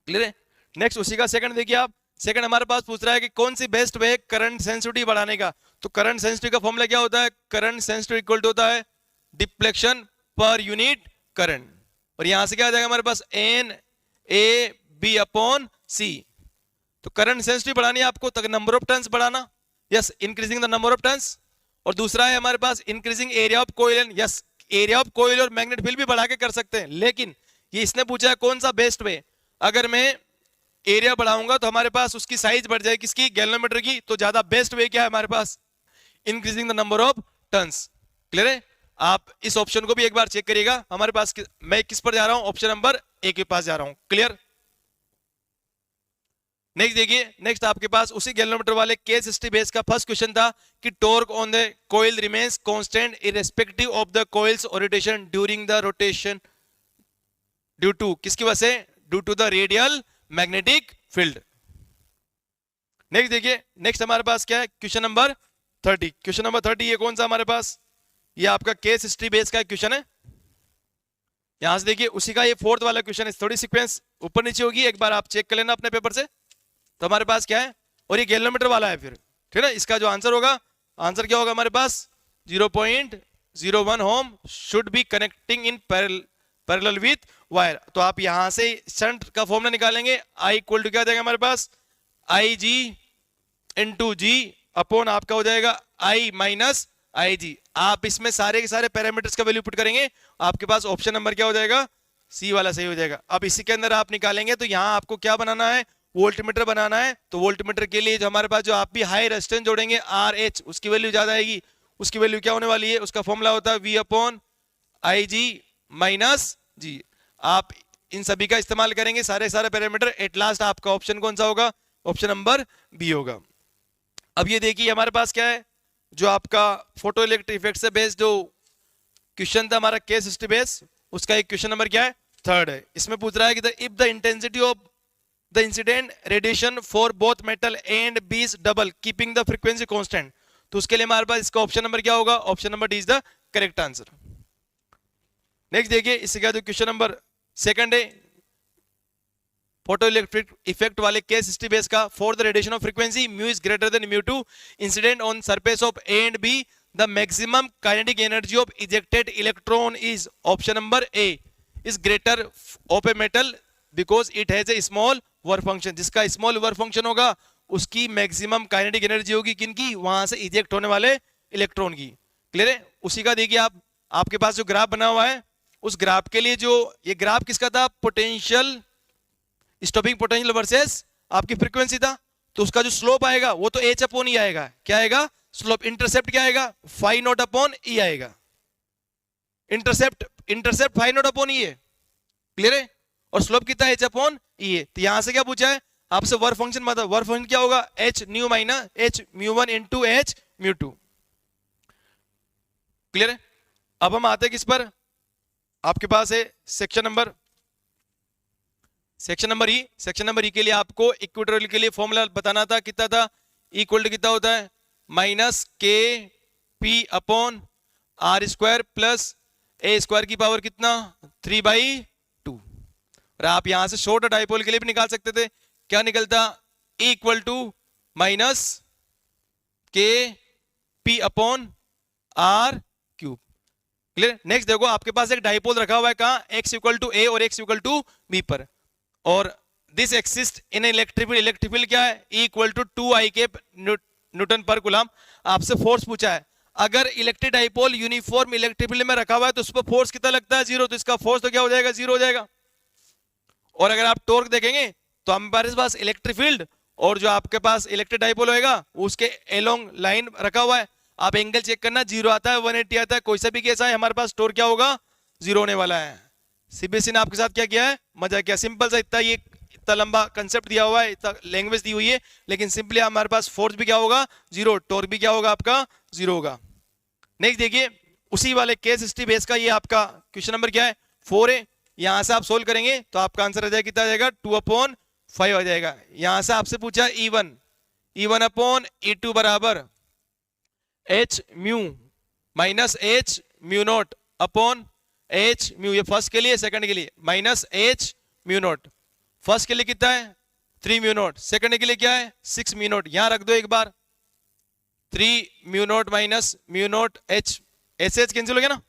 क्लियर है। नेक्स्ट उसी का सेकंड देखिए आप, सेकंड हमारे पास पूछ रहा है कि कौन सी बेस्ट वे करंट सेंसिटिविटी बढ़ाने का। तो करंट सेंसिटिविटी का फॉर्मूला क्या होता है, करंट सेंसिटिविटी इक्वल टू होता है डिफ्लेक्शन पर यूनिट करंट, और यहां से क्या आ जाएगा हमारे पास, N A B upon C. तो करंट सेंसिटिविटी बढ़ानी है आपको, तो नंबर ऑफ टर्न्स बढ़ाना, yes, increasing the number of turns. और दूसरा है हमारे पास increasing area of coil, and yes, area of coil और मैग्नेट फील्ड भी बढ़ा के कर सकते हैं, लेकिन ये इसने पूछा है कौन सा बेस्ट वे। अगर मैं एरिया बढ़ाऊंगा तो हमारे पास उसकी साइज बढ़ जाएगी, किसकी, गैल्वेनोमीटर की, तो ज्यादा बेस्ट वे क्या है हमारे पास, increasing the number of turns. Clear है। आप इस ऑप्शन को भी एक बार चेक करिएगा, हमारे पास मैं किस पर जा रहा हूं, ऑप्शन नंबर ए के पास जा रहा हूं। क्लियर। नेक्स्ट देखिए, नेक्स्ट आपके पास उसी गैल्वेनोमीटर वाले केस हिस्ट्री बेस का फर्स्ट क्वेश्चन था कि torque on the coil remains constant irrespective of the coil's rotation during the rotation due to, किसकी वजह से, due to the radial magnetic field. Next देखिए, नेक्स्ट हमारे पास क्या है, क्वेश्चन नंबर 30। क्वेश्चन नंबर 30 ये कौन सा हमारे पास, ये आपका केस हिस्ट्री बेस का क्वेश्चन है। यहां से देखिए उसी का ये फोर्थ वाला क्वेश्चन है, थोड़ी सीक्वेंस ऊपर नीचे होगी, एक बार आप चेक कर लेना अपने पेपर से। तो हमारे पास क्या है, और ये गैल्वेनोमीटर वाला है, फिर ठीक है। इसका जो आंसर होगा, आंसर क्या होगा हमारे पास, 0.01 ohm should be connecting in parallel with wire. तो आप यहां से शंट का फॉर्मूला निकालेंगे, आई इक्वल टू क्या देगा हमारे पास, आई जी इंटू जी अपॉन आपका हो जाएगा आई माइनस आई जी। आप इसमें सारे के सारे पैरामीटर्स का वैल्यू पुट करेंगे, आपके पास ऑप्शन नंबर क्या हो जाएगा, सी वाला सही हो जाएगा। अब इसी के अंदर आप निकालेंगे, तो यहां आपको क्या बनाना है, वोल्टमीटर बनाना है। तो वोल्टमीटर के लिए जो हमारे पास जो आप भी हाई रेजिस्टेंस जोड़ेंगे आर एच, उसकी वैल्यू ज्यादा आएगी। उसकी वैल्यू क्या होने वाली है, उसका फॉर्मूला होता है V upon I G minus G. आप इन सभी का इस्तेमाल करेंगे, सारे सारे पैरामीटर, एट लास्ट आपका ऑप्शन कौन सा होगा, ऑप्शन नंबर बी होगा। अब ये देखिए हमारे पास क्या है, जो आपका फोटो इलेक्ट्रिक इफेक्ट से बेस्ड जो क्वेश्चन था हमारा केस हिस्ट्री बेस, उसका एक क्वेश्चन नंबर क्या है, थर्ड है। इसमें पूछ रहा है कि if the intensity of the incident radiation for both metal and B is double keeping the frequency constant, तो उसके लिए हमारे पास इसका ऑप्शन नंबर क्या होगा, option number D is the correct answer. Next देखिए, इससे क्या जो क्वेश्चन नंबर सेकंड है, फोटो इलेक्ट्रिक इफेक्ट वाले केस हिस्ट्री बेस का, for the radiation of frequency mu is greater than mu two incident on surface of A and B, the maximum kinetic energy of ejected electron is, option number A, is greater of A metal because it has a small work function. जिसका small work function होगा उसकी maximum kinetic energy होगी किनकी, वहां से eject होने वाले electron की। क्लियर है। उसी का देखिए आप, आपके पास जो ग्राफ बना हुआ है, उस ग्राफ के लिए जो ये ग्राफ किसका था, पोटेंशियल स्टॉपिंग पोटेंशियल वर्सेस आपकी फ्रीक्वेंसी था। तो उसका जो स्लोप आएगा वो तो एच अपॉन ई आएगा। क्या आएगा, स्लोप। इंटरसेप्ट क्या आएगा, फाई नॉट अपॉन ई आएगा। इंटरसेप्ट फाई नॉट अपॉन ई है। क्लियर है। और स्लोप कितना, एच अपॉन ई है। तो यहां से क्या पूछा है आपसे, वर्क फंक्शन मतलब वर्क फंक्शन क्या होगा, H new minus H mu one into H mu two. Clear है। अब हम आते हैं किस पर, आपके पास है सेक्शन नंबर ई। सेक्शन नंबर ई के लिए आपको इक्वेटोरियल के लिए फॉर्मूला बताना था, कितना था, इक्वल टू कितना होता है, minus K P upon R square plus A square की पावर कितना, 3/2। और आप यहां से शॉर्ट डाइपोल के लिए भी निकाल सकते थे, क्या निकलता, equal to minus K P upon R cube. Clear. Next देखो, आपके पास एक डाइपोल रखा हुआ है कहाँ, x इक्वल टू a और x इक्वल टू b पर, और this exist in electric field. Electric field क्या है, E इक्वल टू 2I के न्यूटन पर कूलम। आपसे फोर्स पूछा है, अगर electric dipole uniform electric field में रखा हुआ है तो उस पर फोर्स कितना लगता है, 0, तो इसका फोर्स तो क्या हो जाएगा, 0 हो जाएगा। और अगर आप टॉर्क देखेंगे तो हमारे पास इलेक्ट्रिक फील्ड और जो आपके पास इलेक्ट्रिक डाइपोल होएगा उसके एलोंग लाइन रखा हुआ है। आप एंगल चेक करना, 0 आता है, 180 आता है, कोई सा भी केस है हमारे पास टॉर्क क्या होगा, 0 होने वाला है। सीबीएसई ने आपके साथ क्या किया है, मजा किया। सिंपल सा इतना, ये इतना लंबा कंसेप्ट दिया हुआ है, इतना लैंग्वेज दी हुई है, लेकिन सिंपली हमारे पास फोर्स भी क्या होगा, 0, टॉर्क भी क्या होगा आपका, 0 होगा। नेक्स्ट देखिए, उसी वाले केस हिस्ट्री बेस का ये आपका क्वेश्चन नंबर क्या है, 4 है। यहां से आप सोल्व करेंगे तो आपका आंसर आ जाएगा, कितना आ जाएगा, 2/5 आ जाएगा। यहां से आपसे पूछा E1 अपॉन E2 बराबर H mu minus H mu naught upon H mu, ये फर्स्ट के लिए, सेकंड के लिए minus H mu naught. First के लिए कितना है, 3 म्यू नोट, सेकंड के लिए क्या है, 6 म्यू नोट। यहां रख दो एक बार, 3 mu naught minus mu naught H, S cancel हो गया ना,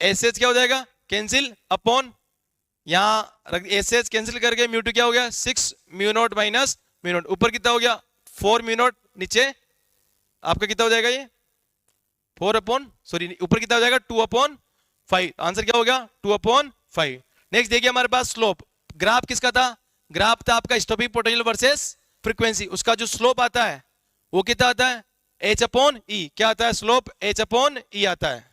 एस क्या हो जाएगा, कैंसिल अपॉन, यहां एस कैंसिल करके म्यू टू क्या हो गया, 6 mu naught minus mu naught. ऊपर कितना हो गया, 4 म्यू नोट, नीचे आपका कितना हो जाएगा, ये 4 अपॉन, सॉरी ऊपर कितना हो जाएगा, 2/5। आंसर क्या हो गया, 2/5। नेक्स्ट देखिए, हमारे पास स्लोप, ग्राफ किसका था, ग्राफ था आपका स्टॉपिंग पोटेंशियल वर्सेस फ्रीक्वेंसी। उसका जो स्लोप आता है वो कितना आता है, H/E। क्या आता है स्लोप, H/E आता है।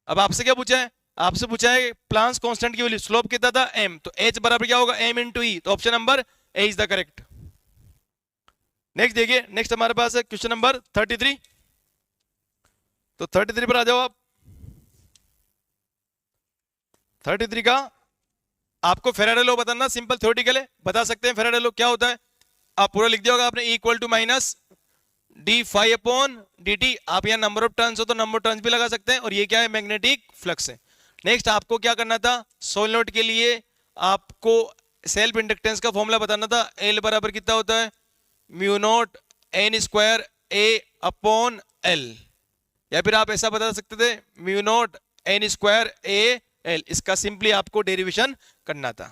अब आपसे क्या पूछा है, आपसे पूछा है प्लांक्स कांस्टेंट की वैल्यू, स्लोप कितना था, m, तो h बराबर क्या होगा, m इंटू ई, तो option number A is the correct. Next देखिए, नेक्स्ट हमारे पास है क्वेश्चन नंबर 33। तो 33 पर आ जाओ आप। 33 का आपको फेराडे लॉ बताना, सिंपल थ्योरेटिकल है, बता सकते हैं फेराडे लॉ क्या होता है। आप पूरा लिख दिया होगा आपने, E equal to minus d∅/dt। आप यहाँ नंबर ऑफ टर्न्स हो तो नंबर ऑफ टर्न्स भी लगा सकते हैं, और ये क्या है, मैग्नेटिक फ्लक्स है। नेक्स्ट आपको क्या करना था, सोलेनोइड के लिए आपको सेल्फ इंडक्टेंस का फॉर्मूला बताना था। L बराबर कितना होता है, mu naught n square A/L, या फिर आप ऐसा बता सकते थे, mu naught n square A/L। इसका सिंपली आपको डेरिवेशन करना था।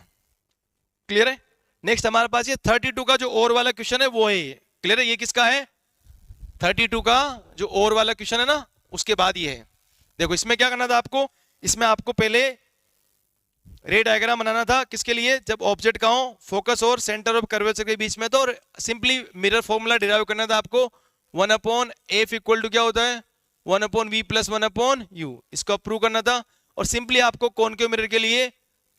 क्लियर है। नेक्स्ट हमारे पास ये 32 का जो और वाला क्वेश्चन है वो है ये। क्लियर है, ये किसका है, 32 का जो और वाला क्वेश्चन है ना, उसके बाद ये है। देखो इसमें क्या करना था आपको, इसमें आपको पहले रे डायग्राम बनाना था, किसके लिए, जब ऑब्जेक्ट का हो फोकस और सेंटर ऑफ कर्वेचर के बीच में, तो और सिंपली मिरर फॉर्मूला डिराइव करना था आपको। 1/f इक्वल टू क्या होता है, 1/v प्लस 1/u, इसको प्रूव करना था। और सिंपली आपको कॉनकेव मिरर के लिए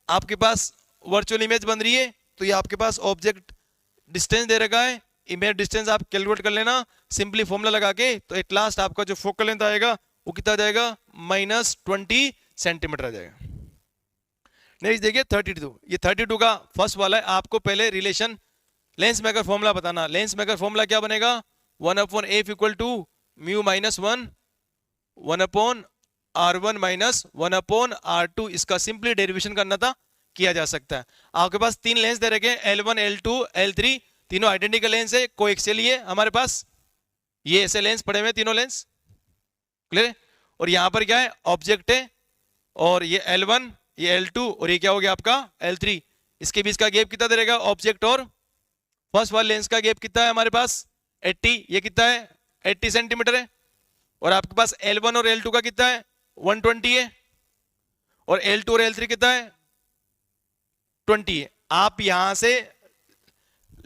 आपके पास वर्चुअल इमेज बन रही है, तो ये आपके पास ऑब्जेक्ट डिस्टेंस दे रखा है, इमेज डिस्टेंस आप कैलकुलेट कर लेना सिंपली फॉर्मूला लगा के। तो एट लास्ट आपका जो फोकल लेंथ आएगा वो कितना जाएगा, -20 सेंटीमीटर आ जाएगा। नेक्स्ट देखिए 32, ये 32 का फर्स्ट वाला है। आपको पहले रिलेशन लेंस मेकर फॉर्मूला बताना। लेंस मेकर फॉर्मूला क्या बनेगा, 1/f equal to mu minus 1 1/r1 minus 1/r2। इसका सिंपली डेरिवेशन करना था, किया जा सकता है। आपके पास 3 लेंस दे रखे हैं, L1 L2 L3, तीनों आइडेंटिकल लेंस है, कोएक्सियल है हमारे पास। ये ऐसे लेंस पड़े हुए तीनों लेंस, क्लियर। और यहां पर क्या है, ऑब्जेक्ट है, और ये L1 ये L2 और ये क्या हो गया आपका L3। इसके बीच का गैप कितना दे रहेगा, ऑब्जेक्ट और फर्स्ट वाले लेंस का गैप कितना है हमारे पास 80, ये कितना है 80 सेंटीमीटर है। और आपके पास L1 और L2 का कितना है 120 है, और L2 और L3 कितना है 20 है। आप यहां से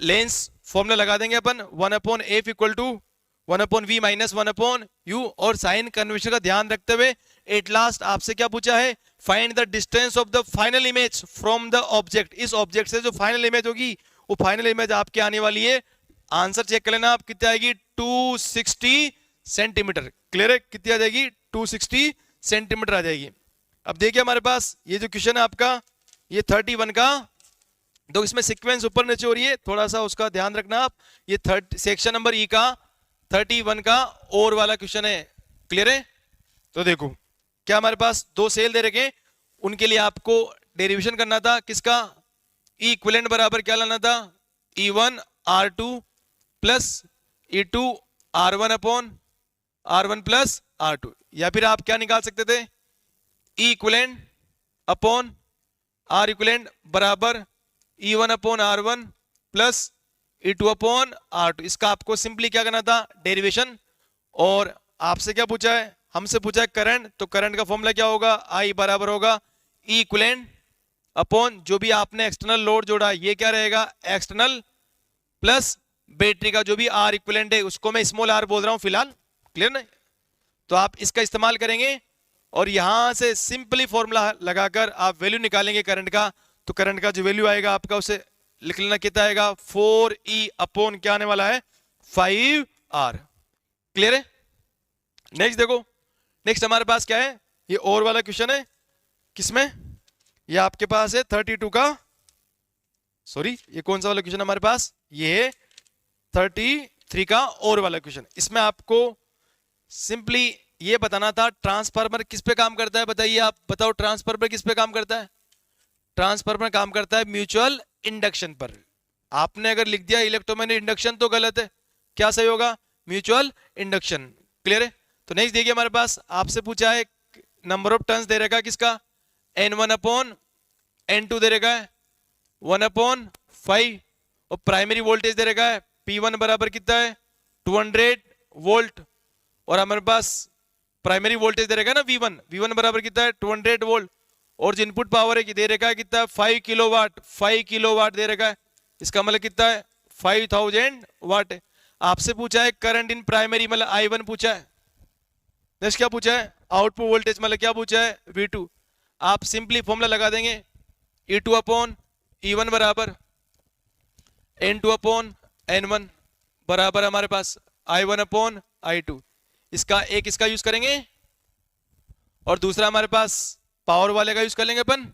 लेंस फॉर्मूला लगा देंगे अपन, 1/f equal to 1/v minus 1/u, और साइन कन्वेंशन का ध्यान रखते हुए एट लास्ट आपसे क्या पूछा है, find the distance of the final image from the object. इस ऑब्जेक्ट से जो फाइनल इमेज होगी वो फाइनल इमेज आपके आने वाली है। आंसर चेक कर लेना आप, कितनी आएगी 260 सेंटीमीटर। क्लियर है, कितनी आ जाएगी 260 सेंटीमीटर आ जाएगी। अब देखिए हमारे पास ये जो क्वेश्चन है आपका, ये 31 का, तो इसमें सीक्वेंस ऊपर नीचे हो रही है, थोड़ा सा उसका ध्यान रखना आप। ये सेक्शन नंबर ई का 31 का और वाला क्वेश्चन है। क्लियर है। तो देखो क्या हमारे पास 2 सेल दे रखे, उनके लिए आपको डेरिवेशन करना था, किसका, ई इक्विवेलेंट बराबर क्या लाना था, E1 R2 plus E2 R1 upon R1 plus R2। या फिर आप क्या निकाल सकते थे, ई इक्विवेलेंट अपॉन आर इक्विवेलेंट बराबर E1 upon R1 plus E2 upon R2। इसका आपको सिंपली क्या करना था, डेरिवेशन। और आपसे क्या पूछा है, हमसे पूछा है करंट, तो करंट का फॉर्मूला क्या होगा, I बराबर होगा ई इक्विवेलेंट अपॉन जो भी आपने एक्सटर्नल लोड जोड़ा ये क्या रहेगा, एक्सटर्नल प्लस बैटरी का जो भी आर इक्विवेलेंट है, उसको मैं स्मॉल आर बोल रहा हूं फिलहाल, क्लियर ना। तो आप इसका इस्तेमाल करेंगे और यहां से सिंपली फॉर्मूला लगाकर आप वैल्यू निकालेंगे करंट का। तो करंट का जो वैल्यू आएगा आपका उसे लिख लेना, कितना आएगा 4E अपॉन क्या आने वाला है 5R। क्लियर है। नेक्स्ट देखो, नेक्स्ट हमारे पास क्या है, ये और वाला क्वेश्चन है, किसमें, ये आपके पास है 32 का, सॉरी ये कौन सा वाला क्वेश्चन हमारे पास, ये है 33 का और वाला क्वेश्चन। इसमें आपको सिंपली ये बताना था ट्रांसफार्मर किस पे काम करता है, बताइए आप बताओ, ट्रांसफार्मर किस पे काम करता है, ट्रांसफार्मर काम करता है म्यूचुअल इंडक्शन पर। आपने अगर लिख दिया इलेक्ट्रोमैग्नेटिक इंडक्शन तो गलत है, क्या सही होगा, म्यूचुअल इंडक्शन। क्लियर है। तो नेक्स्ट देखिए हमारे पास आपसे पूछा है नंबर ऑफ टर्न्स दे रखा है किसका, N1 अपॉन N2 दे रखा है 1/5 और प्राइमरी वोल्टेज दे रखा है P1 बराबर कितना है 200 वोल्ट और हमारे पास प्राइमरी वोल्टेज दे रखा है ना V1 बराबर कितना है 200 वोल्ट और जो इनपुट पावर है दे रखा है कितना है 5 किलोवाट दे रखा है। इसका मतलब कितना है 5000 वाट है। आपसे पूछा है करंट इन प्राइमरी मतलब I1 पूछा है। नेक्स्ट क्या पूछा है आउटपुट वोल्टेज मतलब क्या पूछा है V2। आप सिंपली फॉर्मूला लगा देंगे E2 अपॉन E1 बराबर N2 अपॉन N1 बराबर हमारे पास I1 अपॉन I2। इसका यूज करेंगे और दूसरा हमारे पास पावर वाले का यूज कर लेंगे अपन।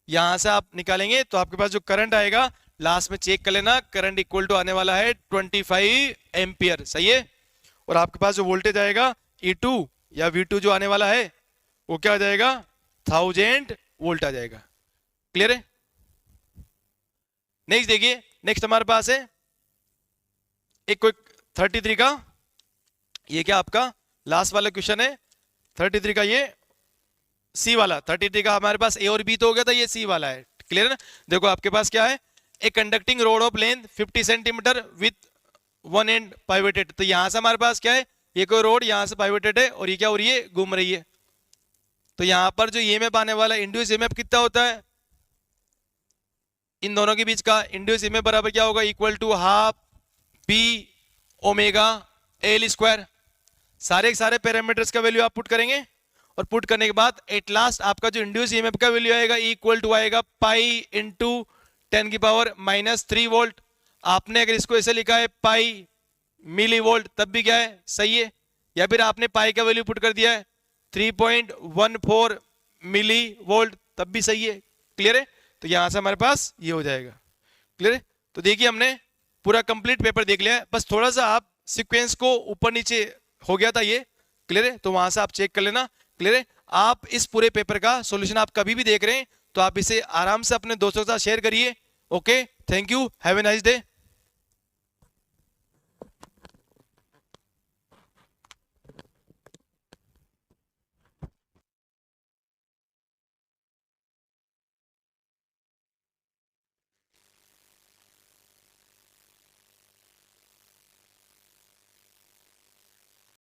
यहां से आप निकालेंगे तो आपके पास जो करंट आएगा लास्ट में चेक कर लेना, करंट इक्वल टू आने वाला है 25 एम्पियर, सही है। और आपके पास जो वोल्टेज आएगा E2 या V2 जो आने वाला है वो क्या आ जाएगा 1000 वोल्ट आ जाएगा। क्लियर है। नेक्स्ट देखिए, नेक्स्ट हमारे पास है एक कोई 33 का, ये क्या आपका लास्ट वाला क्वेश्चन है 33 का, ये सी वाला 33 का हमारे पास ए और बी तो हो गया था, ये सी वाला है। क्लियर है ना। देखो आपके पास क्या है एक conducting rod of length 50 centimetre with one end pivoted. तो यहां से हमारे पास क्या है ये कोई रोड यहां से पाइवेटेड है और ये क्या हो रही है घूम रही है। तो यहां पर जो ईएमएफ आने वाला है इंड्यूस ईएमएफ कितना होता है इन दोनों के बीच का, इंड्यूस ईएमएफ बराबर क्या होगा equal to half B omega L square. सारे पैरामीटर्स का वैल्यू आप पुट करेंगे और पुट करने के बाद एट लास्ट आपका जो इंड्यूस ईएमएफ का वैल्यू आएगा इक्वल टू आएगा पाई इंटू 10⁻³ वोल्ट। आपने अगर इसको ऐसे लिखा है पाई मिली वोल्ट तब भी क्या है सही है, या फिर आपने पाई का वैल्यू पुट कर दिया है 3.14 मिली वोल्ट तब भी सही है। क्लियर है। तो यहां से हमारे पास ये हो जाएगा। क्लियर है। तो देखिए हमने पूरा कंप्लीट पेपर देख लिया है, बस थोड़ा सा आप सीक्वेंस को ऊपर नीचे हो गया था ये। क्लियर है। तो वहां से आप चेक कर लेना। क्लियर है। आप इस पूरे पेपर का सॉल्यूशन आप कभी भी देख रहे हैं तो आप इसे आराम से अपने दोस्तों के साथ शेयर करिए। Okay, thank you, have a nice day.